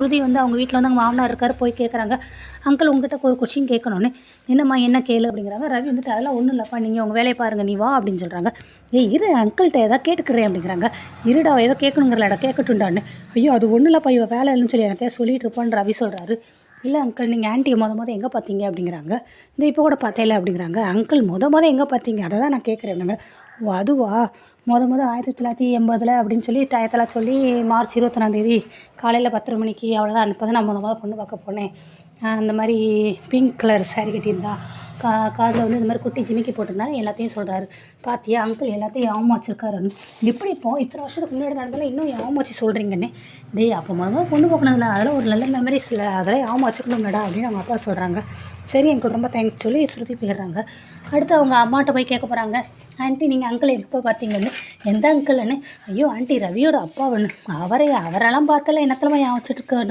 ஸ்ருதி வந்து அவங்க வீட்டில் வந்து அவங்க மாமனார் இருக்கார் போய் கேட்குறாங்க, அங்கிள் உங்ககிட்ட ஒரு கொஸ்டின் கேட்கணுன்னு. என்னம்மா என்ன கேளு அப்படிங்கிறாங்க. ரவி வந்துட்டு அதெல்லாம் ஒன்றும் இல்லைப்பா, நீங்கள் உங்கள் வேலையை பாருங்கள், நீ வா அப்படின்னு சொல்கிறாங்க. ஏய் இரு அங்கிள்கிட்ட ஏதாவது கேட்டுக்கிறேன் அப்படிங்கிறாங்க. இருடா ஏதோ கேட்கணுங்கிறலடா கேட்கட்டுண்டான்னு. ஐயோ அது ஒன்றும் இல்லைப்பா, இவ வேலை இல்லைன்னு சொல்லி எனக்கு சொல்லிட்டு இருப்பான்னு ரவி சொல்கிறாரு. இல்லை அங்கிள் நீங்கள் ஆன்ட்டியை மொதல் எங்கே பார்த்தீங்க அப்படிங்கிறாங்க. இந்த இப்போ கூட பார்த்தேல அப்படிங்கிறாங்க. அங்கிள் மொதல் எங்கே பார்த்தீங்க அதை தான் நான் கேட்குறேன் அப்படிங்க. ஓ அதுவா மொதல் 1980 அப்படின்னு சொல்லி டயத்தெல்லாம் சொல்லி மார்ச் 21 காலையில் 10:30 மணிக்கு அவ்வளோதான். அப்போ தான் நான் மொதல் பொண்ணு பார்க்க போனேன். அந்த மாதிரி பிங்க் கலர் சாரீ கட்டியிருந்தா, காதில் வந்து இந்த மாதிரி குட்டி ஜிமிக்கி போட்டிருந்தாலும் எல்லாத்தையும் சொல்கிறாரு. பார்த்தியா அங்கிள் எல்லாத்தையும் ஏமாச்சிருக்காருன்னு. எப்படி இப்போ இத்தனை வருஷத்துக்கு முன்னாடி நடந்தாலும் இன்னும் ஏமாச்சி சொல்கிறீங்கன்னு. டேய் அப்போ மொதல் பொண்ணு பார்க்கணும்ல, அதெல்லாம் ஒரு நல்ல மெமரிஸ் இல்லை, அதெல்லாம் ஏமாச்சிக்கணும்லடா அப்படின்னு அவங்க அப்பா சொல்கிறாங்க. சரி எனக்கு ரொம்ப தேங்க்ஸ் சொல்லி ஸ்ருதி போயிடுறாங்க. அடுத்து அவங்க அம்மாட்ட போய் கேட்க போகிறாங்க. ஆண்டி நீங்கள் அங்கிள் எப்போ பார்த்தீங்கன்னு. எந்த அங்கிள்னு. ஐயோ ஆண்டி ரவியோட அப்பாவன்னு. அவரெல்லாம் பார்த்தல என்னத்தலமா ஏமாச்சிட்ருக்காரு